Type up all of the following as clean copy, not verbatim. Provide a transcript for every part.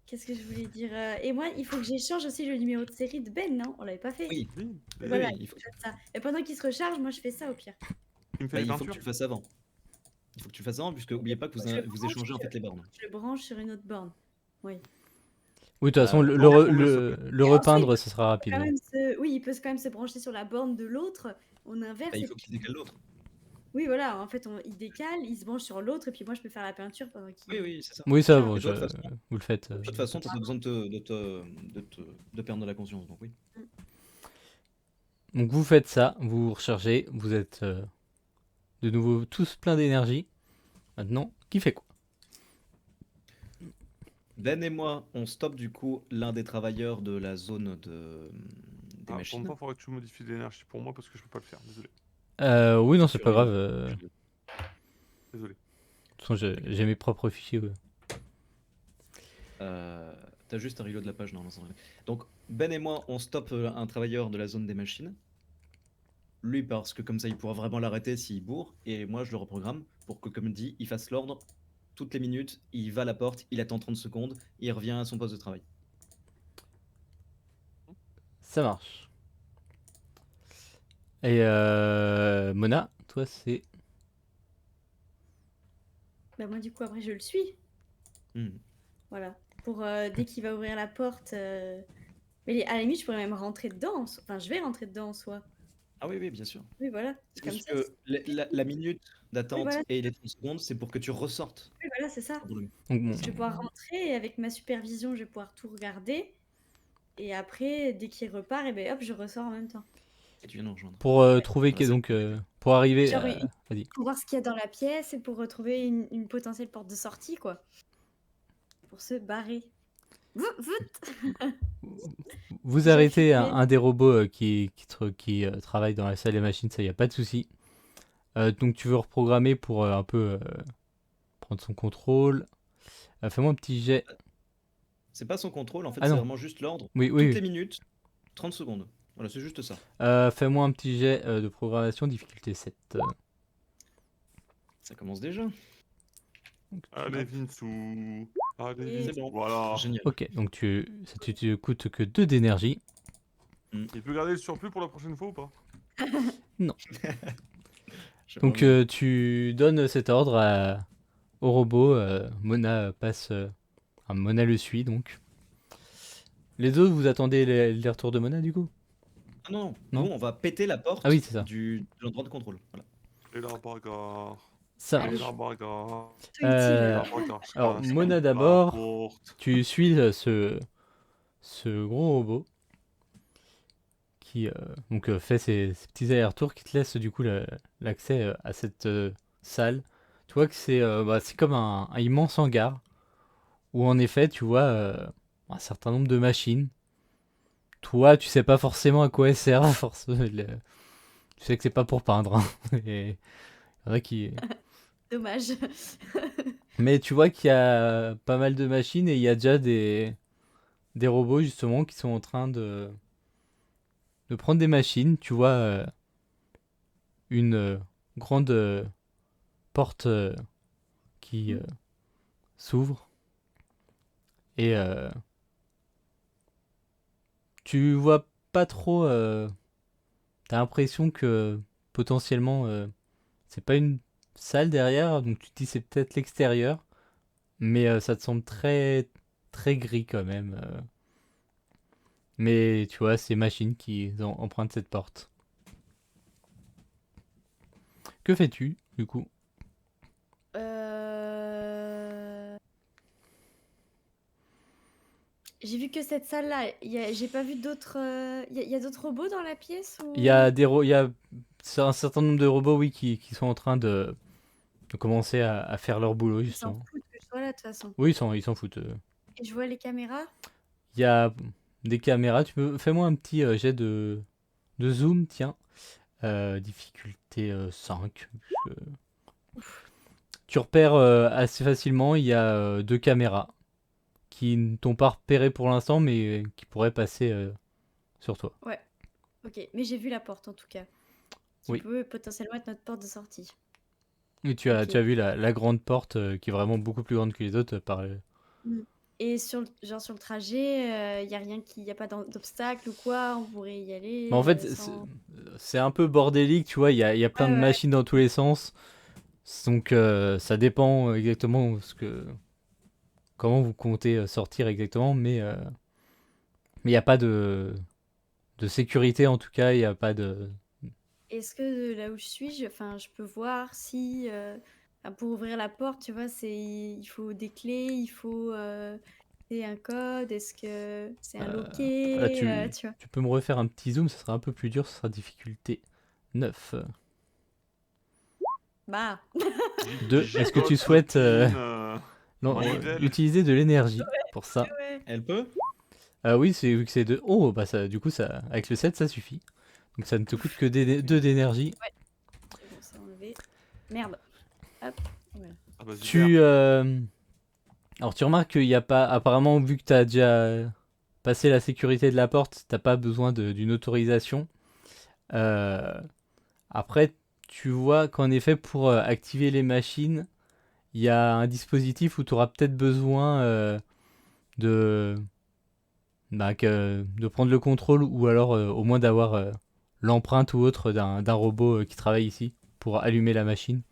Qu'est-ce que je voulais dire? Et moi, il faut que j'échange aussi le numéro de série de Ben, non? On l'avait pas fait. Oui, Oui, oui, Voilà, oui, il faut que je fasse ça. Et pendant qu'il se recharge, moi, je fais ça au pire. tu me fais bah, les il faut que peintures. tu le fasses avant. Il faut que tu le fasses avant, puisque Et oubliez pas que je le vous branche, échangez en fait les bornes. je le branche sur une autre borne. Oui. Oui, de toute façon, Branche combien, s'il te plaît? le Et ensuite, repeindre, ce sera peut quand rapide. même oui, il peut quand même se brancher sur la borne de l'autre. On inverse. Bah, il faut qu'il décale l'autre. Oui, voilà. En fait, il décale, il se branche sur l'autre, et puis moi, je peux faire la peinture pendant Oui, qu'il oui, c'est ça. Oui, ça, charge. bon, Et toi, de toute façon, vous le faites. de toute façon, t'as pas besoin de perdre de la conscience, donc oui. Donc vous faites ça, vous rechargez, vous êtes de nouveau tous plein d'énergie. Maintenant, qui fait quoi? Ben et moi, on stoppe du coup l'un des travailleurs de la zone des Pour machines. moi, il faudrait que tu modifies l'énergie pour moi parce que je peux pas le faire. Désolé. Oui, non, c'est pas Sur grave. Désolé. De toute façon, j'ai mes propres fichiers. Ouais. T'as juste un reload de la page, non, non, donc Ben et moi, on stoppe un travailleur de la zone des machines. Lui, parce que comme ça, il pourra vraiment l'arrêter s'il bourre. Et moi, je le reprogramme pour que, comme dit, il fasse l'ordre toutes les minutes. Il va à la porte, il attend 30 secondes, il revient à son poste de travail. Ça marche. Et Mona, toi, c'est. Bah, moi, du coup, après, je le suis. Hmm. Voilà. Pour dès qu'il va ouvrir la porte. Mais à la limite, je pourrais même rentrer dedans. Enfin, je vais rentrer dedans en soi. Ah oui, oui, bien sûr. Oui, voilà. C'est Comme juste ça. que la minute d'attente voilà. et les 30 secondes, c'est pour que tu ressortes. Oui, voilà, c'est ça. Donc, bon, Je vais pouvoir rentrer et avec ma supervision, je vais pouvoir tout regarder. Et après, dès qu'il repart, et ben hop, je ressors en même temps. Et tu viens nous rejoindre. pour trouver Voilà, donc pour arriver. Genre, Vas-y. pour voir ce qu'il y a dans la pièce et pour retrouver une potentielle porte de sortie, quoi. Pour se barrer. Vous J'ai arrêtez fumé. un des robots qui travaille dans la salle des machines, ça y a pas de souci. Donc tu veux reprogrammer pour un peu prendre son contrôle. Fais-moi un petit jet. C'est pas son contrôle, en fait, Ah c'est non. vraiment juste l'ordre. Oui, Toutes oui. les minutes, 30 secondes. Voilà, c'est juste ça. Fais-moi un petit jet de programmation, difficulté 7. Ça commence déjà. Allez, Vinsou. Allez, C'est Vinsou. bon. Voilà. Génial. Ok, donc ça te coûte que 2 d'énergie. Il peut garder le surplus pour la prochaine fois ou pas? Donc tu donnes cet ordre au robot. Mona passe. Mona le suit donc. Les autres, vous attendez les retours de Mona du coup? Ah non, Non. nous on va péter la porte Ah oui, c'est ça. de l'endroit de contrôle. Voilà. Et la bagarre. Ça Et marche. la bagarre. Tout utile. Et Euh, la bagarre. alors, Casse Mona la d'abord. porte. Tu suis ce gros robot qui fait ses petits allers-retours qui te laisse du coup l'accès à cette salle. Tu vois que c'est comme un immense hangar où en effet tu vois un certain nombre de machines. Toi, tu sais pas forcément à quoi elles servent. Tu sais que c'est pas pour peindre. Hein. Et il y en a qui. Dommage. Mais tu vois qu'il y a pas mal de machines et il y a déjà des robots justement qui sont en train de prendre des machines. Tu vois une grande porte qui s'ouvre et tu vois pas trop. T'as l'impression que potentiellement c'est pas une salle derrière, donc tu te dis c'est peut-être l'extérieur, mais ça te semble très très gris quand même. Mais tu vois, ces machines qui empruntent cette porte. Que fais-tu du coup? J'ai vu que cette salle-là, j'ai pas vu d'autres. Il y a d'autres robots dans la pièce ou... Il y a un certain nombre de robots, oui, qui sont en train de commencer à faire leur boulot, Ils s'en justement. foutent que je sois là de toute façon. Oui, ils s'en foutent. Et je vois les caméras. Il y a des caméras. Fais-moi un petit jet de zoom, tiens. Difficulté 5. Tu repères assez facilement, il y a 2 caméras qui ne t'ont pas repéré pour l'instant, mais qui pourraient passer sur toi. Ouais. Ok, mais j'ai vu la porte en tout cas. Qui Oui. peut potentiellement être notre porte de sortie. Et Ok. tu as vu la grande porte qui est vraiment beaucoup plus grande que les autres. Mm. Et sur le trajet, il y a rien y a pas d'obstacle ou quoi, on pourrait y aller Mais en fait, sans... c'est un peu bordélique, tu vois, il y a plein Ouais, de ouais. machines dans tous les sens. Donc ça dépend exactement comment vous comptez sortir exactement, mais il n'y a pas de sécurité en tout cas, il n'y a pas de... Est-ce que là où je suis, je peux voir si pour ouvrir la porte, tu vois, il faut des clés, il faut c'est un code, est-ce que c'est un Là, loquet, tu vois. tu peux me refaire un petit zoom, ça sera un peu plus dur, ce sera difficulté 9. Bah, 2. Est-ce que tu Gigote, souhaites non, manivelle. utiliser de l'énergie pour ça? ouais. Elle peut? Oui, vu que c'est 2. Oh, bah ça, du coup, ça, avec le 7, ça suffit. Donc ça ne te coûte que 2 d'énergie. C'est bon, c'est enlevé. Merde. Hop, voilà. Ah bah super. Alors tu remarques qu'il n'y a pas... Apparemment, vu que tu as déjà passé la sécurité de la porte, t'as pas besoin d'une autorisation. Euh, Après, tu vois qu'en effet, pour activer les machines, il y a un dispositif où tu auras peut-être besoin de... de prendre le contrôle ou alors au moins d'avoir l'empreinte ou autre d'un robot qui travaille ici pour allumer la machine.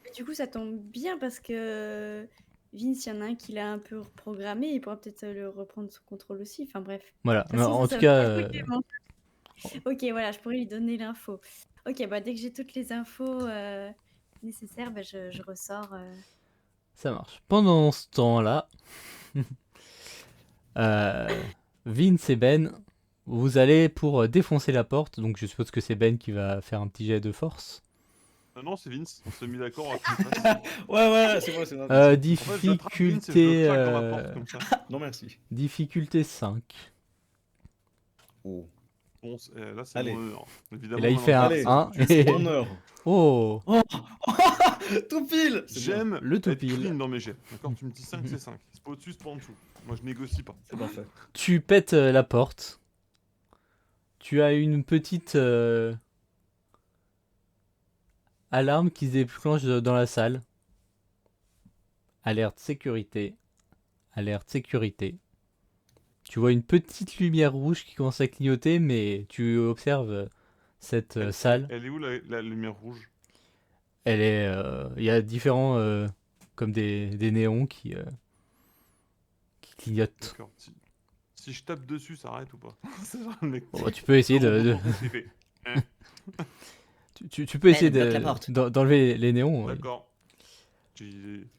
Mais du coup, ça tombe bien parce que Vince, il y en a un qui l'a un peu reprogrammé, il pourra peut-être le reprendre sous contrôle aussi. Enfin bref. Voilà. De toute Mais façon, en ça tout va cas, être Clément. Ok, voilà, je pourrais lui donner l'info. Ok, bah dès que j'ai toutes les infos nécessaires, bah, je ressors. ça marche. Pendant ce temps-là, Vince et Ben, vous allez pour défoncer la porte. Donc je suppose que c'est Ben qui va faire un petit jet de force. Non, c'est Vince. On s'est mis d'accord à qu'il le fasse. Ouais, c'est moi, c'est moi. En fait, j'attrape Vince et je le Difficulté, claque dans la porte comme ça. Non, merci. difficulté 5. Oh. Bon, là, c'est Allez. mon honneur. Évidemment, Et là, il fait un Allez, 1. c'est mon heure. Oh, Tout pile! C'est bien. J'aime Le tout être pile. clean dans mes jets. D'accord, tu me dis 5, c'est 5. C'est pas au-dessus, c'est pas en dessous. Moi, je négocie pas. C'est parfait. Tu pètes la porte. Tu as une petite alarme qui se déclenche dans la salle. Alerte sécurité. Alerte sécurité. Tu vois une petite lumière rouge qui commence à clignoter, mais tu observes cette salle. Elle est où la lumière rouge? Elle est, il y a différents, comme des néons qui clignotent. D'accord. Si je tape dessus, ça arrête ou pas? C'est genre le mec. Bon, bah, tu peux essayer C'est fait. tu peux essayer bloque la porte. d'enlever les néons. D'accord.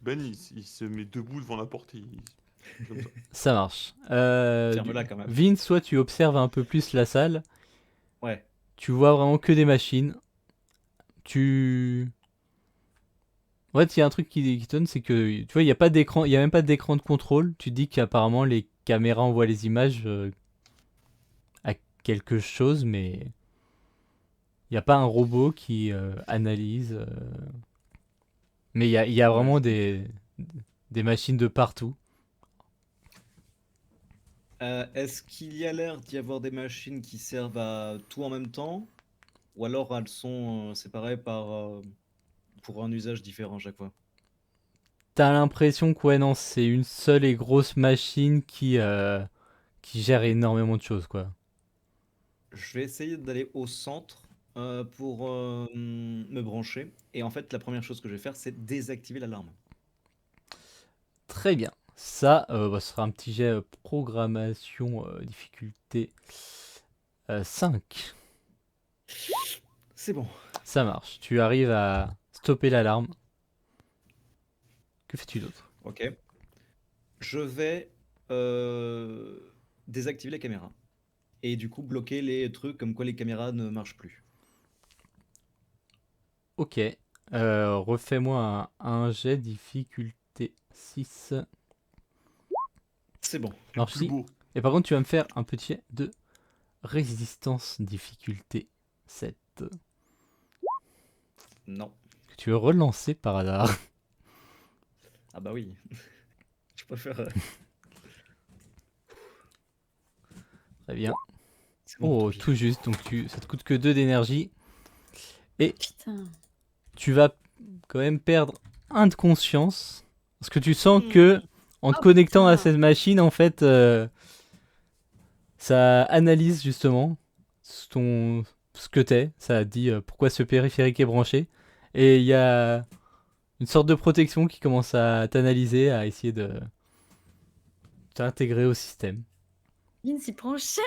Ben, il se met debout devant la porte. Comme ça. Ça marche. Ferme-la quand même. Vince, soit tu observes un peu plus la salle. Ouais. Tu vois vraiment que des machines. Ouais, il y a un truc qui donne, c'est que tu vois, il y a pas d'écran, il y a même pas d'écran de contrôle. Tu dis qu'apparemment les caméras envoient les images à quelque chose, mais il n'y a pas un robot qui analyse. Mais il y a vraiment des machines de partout. Est-ce qu'il y a l'air d'y avoir des machines qui servent à tout en même temps? Ou alors elles sont séparées pour un usage différent à chaque fois? T'as l'impression que ouais, non, c'est une seule et grosse machine qui gère énormément de choses, quoi. Je vais essayer d'aller au centre pour me brancher. Et en fait, la première chose que je vais faire, c'est désactiver l'alarme. Très bien. Ça, ce sera un petit jet programmation difficulté 5. C'est bon. Ça marche. Tu arrives à stopper l'alarme. Que fais-tu d'autre? Ok. Je vais désactiver les caméras. Et du coup, bloquer les trucs comme quoi les caméras ne marchent plus. Ok. Refais-moi un jet difficulté 6. C'est bon. Alors, Plus si. beau. Et par contre, tu vas me faire un petit jet de résistance difficulté 7. Non. Que tu veux relancer par hasard. Ah bah oui. Je préfère. Très bien. C'est bon, Oh, tout juste. Donc ça te coûte que 2 d'énergie. Et Putain. tu vas quand même perdre 1 de conscience. Parce que tu sens que en te Oh connectant à putain. cette machine, en fait, ça analyse justement ce que t'es. Ça dit pourquoi ce périphérique est branché. Et il y a une sorte de protection qui commence à t'analyser, à essayer de t'intégrer au système. Vince, il prend cher.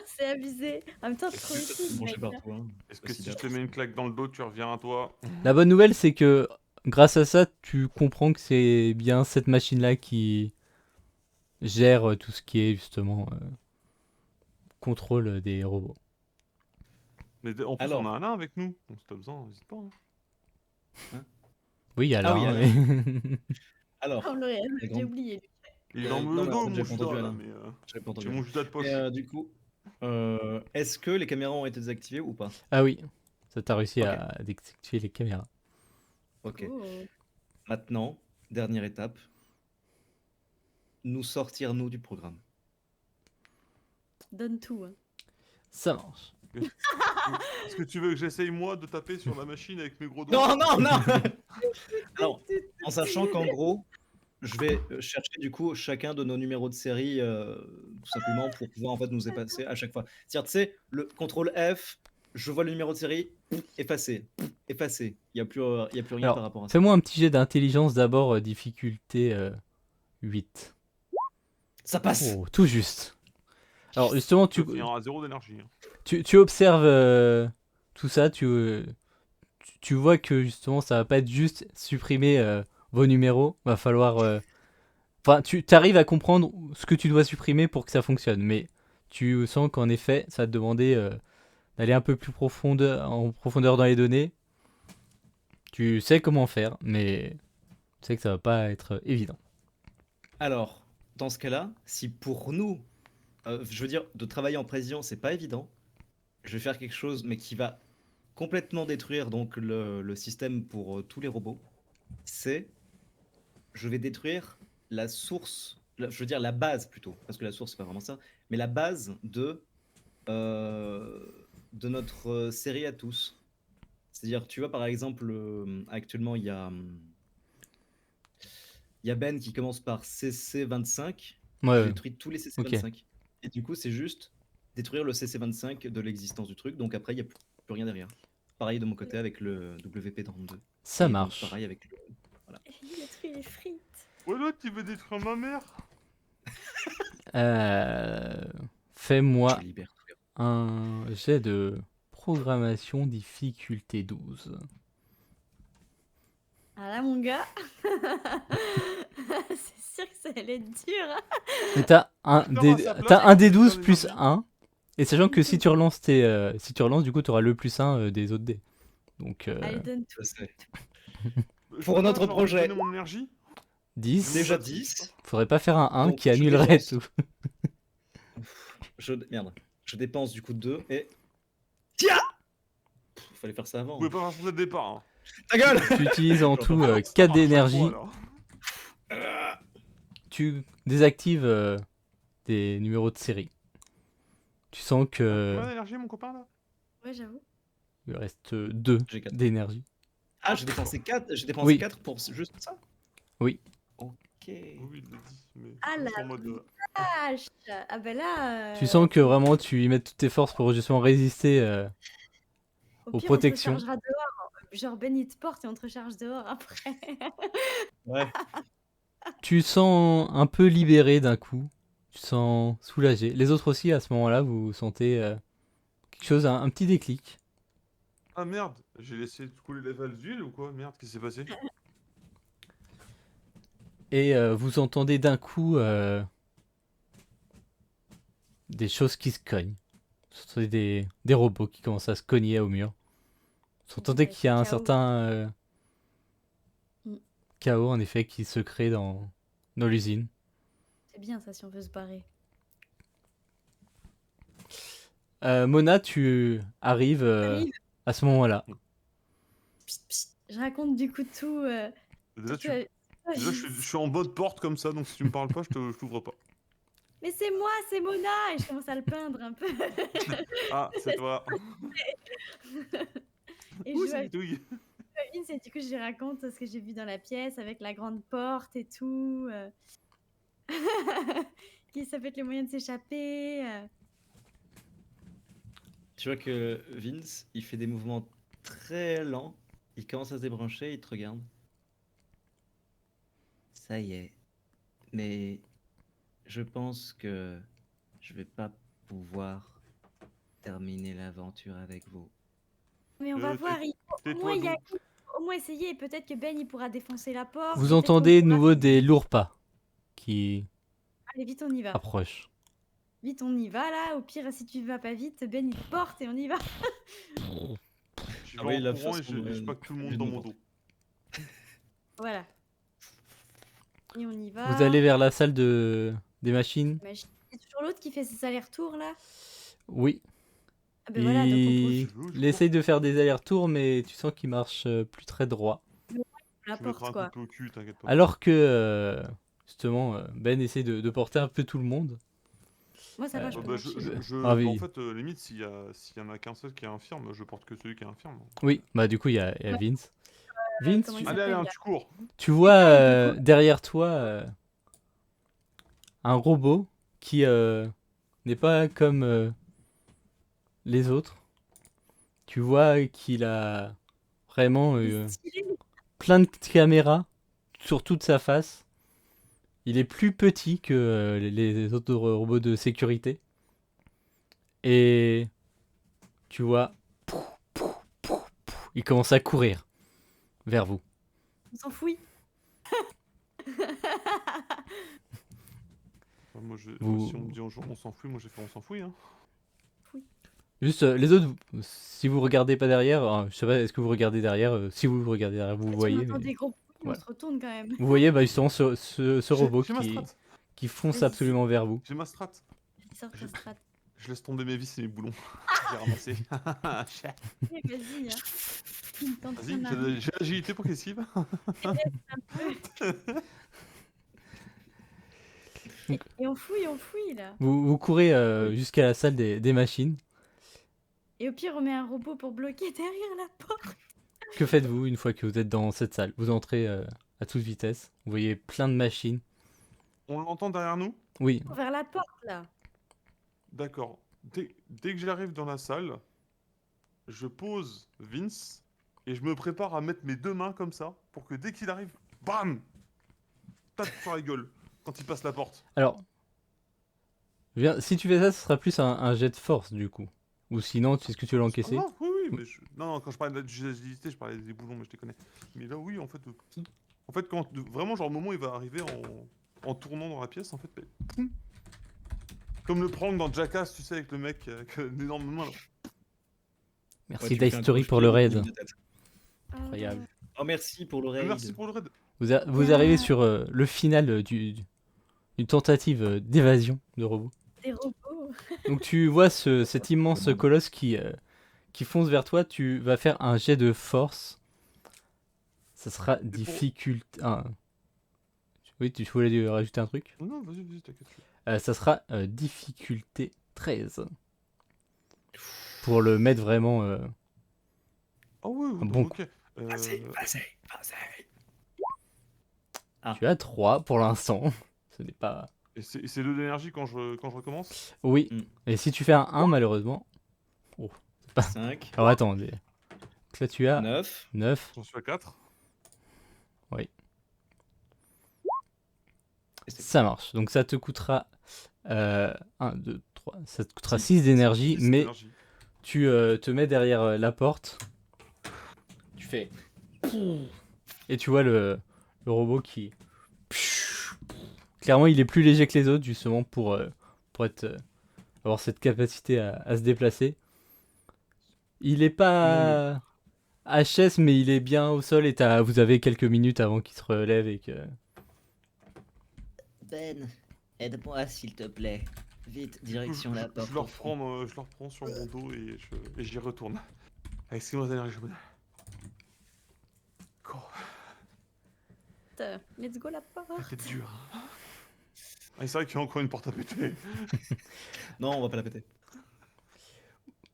C'est abusé. En même temps, Est-ce trop que, C'est utile, branché mec. partout. Hein. est-ce que Aussi si je bien. te mets une claque dans le dos, tu reviens à toi? La bonne nouvelle, c'est que grâce à ça, tu comprends que c'est bien cette machine-là qui gère tout ce qui est justement contrôle des robots. Mais en plus, on a Alors, Alain avec nous. Donc si t'as besoin, n'hésite pas. Hein. Oui, il y a ah oui, Alain. Alain. mais- Alors, Oh, L'Oréal, la j'ai grande... oublié. Il est dans non, le mais en dos, fait, mon j'avais pas entendu judas, là, Alain. mais J'avais pas entendu j'ai mon Alain. judas de Et poche. du coup, est-ce que les caméras ont été désactivées ou pas? Ah oui, ça t'a réussi Ok. à désactiver les caméras. Ok. Oh. Maintenant, dernière étape, nous sortir, nous, du programme. Donne tout. Hein. Ça marche. Est-ce que tu veux que j'essaye, moi, de taper sur la machine avec mes gros doigts? Non, non, non Alors, en sachant qu'en gros, je vais chercher du coup chacun de nos numéros de série, tout simplement pour pouvoir en fait nous effacer à chaque fois. C'est-à-dire, tu sais, le contrôle F, je vois le numéro de série, effacer, effacer. Il y a plus rien par Alors, rapport à ça. fais-moi un petit jet d'intelligence d'abord, difficulté 8. Ça passe! Oh, tout juste. Alors, justement, Tu vas finir à 0 d'énergie. Hein. tu observes tout ça, tu vois que justement, ça va pas être juste supprimer vos numéros. Va falloir. Enfin, tu arrives à comprendre ce que tu dois supprimer pour que ça fonctionne, mais tu sens qu'en effet, ça va te demander d'aller un peu plus en profondeur dans les données. Tu sais comment faire, mais tu sais que ça va pas être évident. Alors, dans ce cas-là, si pour nous, je veux dire, de travailler en précision, c'est pas évident, je vais faire quelque chose, mais qui va complètement détruire donc le système pour tous les robots. C'est, je vais détruire la source, je veux dire la base plutôt, parce que la source c'est pas vraiment ça, mais la base de notre série à tous. C'est-à-dire, tu vois par exemple, actuellement il y a Ben qui commence par CC25. Ouais, Je ouais. détruis tous les Ok, CC25. Et du coup, c'est juste détruire le CC25 de l'existence du truc. Donc après, il n'y a plus rien derrière. Pareil de mon côté avec le WP32. ça Et donc marche. pareil avec le... Voilà. Il détruit les frites. Ouais, là, tu veux détruire ma mère? Euh, Je Fais-moi libère tout. un jet de programmation difficulté 12. Ah là, mon gars. C'est sûr que ça allait être dur. Hein. Mais t'as Je pars à sa place, un je des 12 perds plus l'énergie. 1. Et sachant que si tu relances du coup, tu auras le plus 1 des autres dés. Donc Allez, donne tout. Je sais. Je Pour peux pas, notre genre, projet. donner mon énergie? 10. Déjà 10. Faudrait pas faire un 1 Donc, qui je annulerait dépense. tout. Merde. Je dépense du coup 2 et... Tiens! Fallait faire ça Vous avant. pouvez pas faire ça dès le départ. Hein. Ta gueule! Tu utilises en tout Ça 4 marche chaque d'énergie. fois, là. Tu désactives des numéros de série. Tu sens que Combien d'énergie, mon copain, là? Ouais, j'avoue. il reste 2 J'ai 4. d'énergie. Ah, j'ai dépensé 4, Oui. 4 pour juste ça? Oui. Ok. Oui, il l'a dit, mais Ah plus la en mode... vache. Ah ben là. Tu sens que vraiment tu y mets toutes tes forces pour justement résister Au aux pire, on te protections. rechargera dehors. Genre Ben il te porte et on te recharge dehors après. Ouais. Tu sens un peu libéré d'un coup. Tu sens soulagé. Les autres aussi, à ce moment-là, vous sentez quelque chose, un petit déclic. Ah merde, j'ai laissé couler les valves d'huile ou quoi? Merde, qu'est-ce qui s'est passé? Et vous entendez d'un coup des choses qui se cognent. Vous entendez des robots qui commencent à se cogner au mur. Vous entendez qu'il y a un Chaos. certain Mm. chaos, en effet, qui se crée dans l'usine. C'est bien ça si on veut se barrer. Mona, tu arrives Arrive. à ce moment-là. Psst, psst. Je raconte du coup tout. Déjà, surtout à- déjà, je suis en mode porte comme ça, donc si tu me parles pas, je t'ouvre pas. Mais c'est moi, c'est Mona et je commence à le peindre un peu. Ah, c'est toi. Et Ouh, je c'est vois Pitouille. Vince et du coup, je lui raconte ce que j'ai vu dans la pièce avec la grande porte et tout. Qui ça peut être le moyen de s'échapper. Tu vois que Vince, il fait des mouvements très lents. Il commence à se débrancher, il te regarde. Ça y est. Mais je pense que je vais pas pouvoir terminer l'aventure avec vous. Mais on va Euh, voir. Au moins, Tais-toi il y a donc. au moins essayer. Peut-être que Ben il pourra défoncer la porte. Vous et peut-être qu'on entendez de pourra- nouveau des lourds pas qui Allez, vite, on y va. approchent. Vite, on y va là. Au pire, si tu vas pas vite, Ben il te porte et on y va. J'y Ah vais oui, en la courant et façon, je pack tout le monde plus de dans mon mon porte. dos. Voilà. Et on y va. Vous allez vers la salle des machines? Il y a toujours l'autre qui fait ses allers-retours là. Oui. Ah ben voilà, donc on Il profite Je il essaye de faire des allers-retours, mais tu sens qu'il marche plus très droit. de la Tu mettras porte un quoi. couteau au cul, t'inquiète pas. Alors que, justement, Ben essaye de porter un peu tout le monde. Moi ça va, je peux Bah, marcher. Ah bah, oui. en fait, limite, s'il y en a qu'un seul qui est infirme, je porte que celui qui est infirme. Oui, bah du coup, il y a Ouais. Vince. Vince, Comment il Allez, s'appelle, allez, là tu cours. tu vois Ah, du coup- derrière toi un robot qui n'est pas comme les autres. Tu vois qu'il a vraiment Il est stylé. plein de caméras sur toute sa face. Il est plus petit que les autres robots de sécurité. Et tu vois, il commence à courir vers vous. On s'enfouit. Moi, Vous- si on me dit un jour on s'enfuit, moi j'ai fait on s'enfuit. Hein. Juste les autres, si vous regardez pas derrière, je sais pas, est-ce que vous regardez derrière? Si vous regardez derrière, vous Si on voyez. entend Mais des gros bruits, voilà. on se retourne quand même. Vous voyez bah, justement ce robot J'ai ma qui, strat. qui fonce Vas-y. absolument vers vous. J'ai ma strat. Sors ta strat. Je laisse tomber mes vis et mes boulons. J'ai ramassé. Oui, vas-y. Hein. Il tente Vas-y, son arme. j'ai l'agilité pour qu'esquive. Et on fouille là. Vous courez jusqu'à la salle des machines. Et au pire, on met un robot pour bloquer derrière la porte. Que faites-vous une fois que vous êtes dans cette salle? Vous entrez à toute vitesse. Vous voyez plein de machines. On l'entend derrière nous? Oui, Vers la porte là. D'accord. Dès que j'arrive dans la salle, je pose Vince et je me prépare à mettre mes deux mains comme ça pour que dès qu'il arrive, bam, tape sur la gueule quand il passe la porte. alors, si tu fais ça, ce sera plus un jet de force du coup. Ou sinon, est-ce que tu veux l'encaisser? Non, oui, oui, mais non, quand je parlais d'agilité, je parlais des boulons, mais je les connais. Mais là, oui, en fait, quand vraiment, genre, le moment où il va arriver en tournant dans la pièce, en fait, poum. Comme le prank dans Jackass, tu sais, avec le mec avec d'énormes mains. Là. Merci Ouais, tu fais Dice un Story croche-pied pour le avec une raid. ligne de tête. Incroyable. Oh, merci pour le raid. Merci pour le raid. Vous arrivez sur le final d'une tentative d'évasion de robot. Des robots. Donc tu vois cet immense colosse qui fonce vers toi. Tu vas faire un jet de force. Ça sera difficulté. Oui, tu voulais rajouter un truc? Non, vas-y, t'inquiète. Ça sera difficulté 13. Pour le mettre vraiment. Ah oui, Un donc, bon ok. Vas-y. Tu as 3 pour l'instant. Ce n'est pas. Et c'est 2 d'énergie quand je recommence. Oui. Mm. Et si tu fais un 1, malheureusement. 5, Alors attendez. Donc là tu as 9. 9. J'en suis à 4. Ça marche. Donc ça te coûtera 1, 2, 3. Ça te coûtera 6 d'énergie. Mais tu te mets derrière la porte. Tu fais. Et tu vois le robot qui. Clairement, il est plus léger que les autres, justement, pour être, avoir cette capacité à se déplacer. Il est pas HS, mais il est bien au sol et vous avez quelques minutes avant qu'il se relève et que. Ben, aide-moi s'il te plaît. Vite, direction la porte. Je le reprends sur mon dos et j'y retourne. Avec 6 mois d'énergie. Cours. Let's go la porte. C'est dur. Ah, c'est vrai qu'il y a encore une porte à péter. Non, on va pas la péter.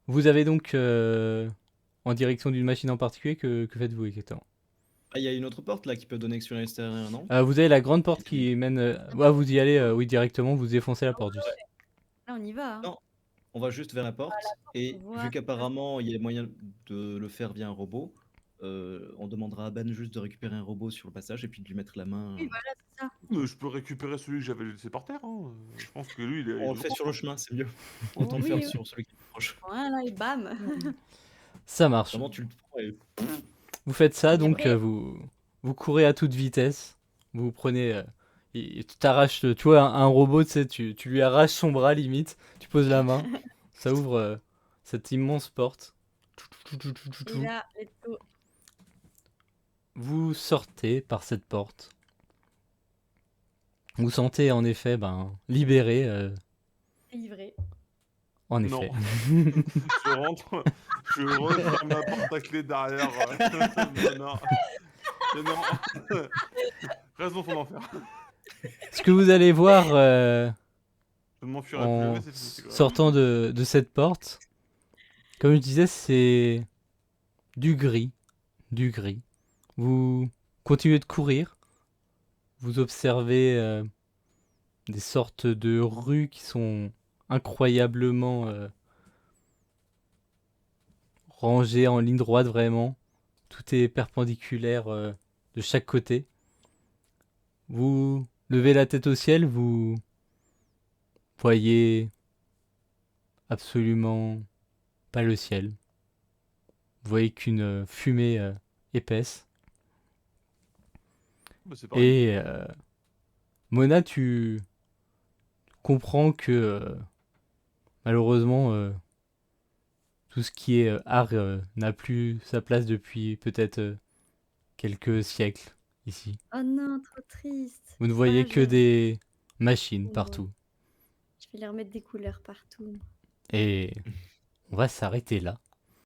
Vous avez donc en direction d'une machine en particulier, que faites-vous exactement? Ah, il y a une autre porte là qui peut donner sur l'extérieur, non? Vous avez la grande porte qui mène. Vous y allez, oui, directement, vous défoncez la porte juste. Là, on y va, hein. Non, on va juste vers la porte et pour voir vu si qu'apparemment il y a moyen de le faire via un robot, on demandera à Ben juste de récupérer un robot sur le passage et puis de lui mettre la main. Oui, voilà, c'est ça. Je peux récupérer celui que j'avais laissé par terre. Hein. Je pense que lui, il est On le fait droit, sur le chemin, c'est mieux. Oh, Autant le oui, faire oui. sur celui qui est proche. Voilà, et bam. Ça marche. Vraiment, tu le prends et Vous faites ça, Et donc après- vous courez à toute vitesse. Vous prenez. Tu t'arraches, tu vois, un robot, tu sais, tu lui arraches son bras limite. Tu poses la main. Ça ouvre cette immense porte. Et là, let's go. Vous sortez par cette porte. Vous sentez en effet libéré. Livré. En Non. effet. Je rentre, je referme ma porte à clé derrière. Non. Mais non. Reste dans ton enfer. Ce que vous allez voir Je ne m'enfuirai plus en jamais, c'est fini, c'est grave. sortant de cette porte, comme je disais, c'est du gris. Du gris. Vous continuez de courir. Vous observez des sortes de rues qui sont incroyablement rangées en ligne droite vraiment. Tout est perpendiculaire de chaque côté. Vous levez la tête au ciel, vous voyez absolument pas le ciel. Vous voyez qu'une fumée épaisse. Bah, c'est pareil. Et Mona, tu comprends que malheureusement tout ce qui est art n'a plus sa place depuis peut-être quelques siècles ici. Oh non, trop triste. Vous ne voyez Ah, que des machines Ouais. partout. Je vais leur mettre des couleurs partout. Et on va s'arrêter là.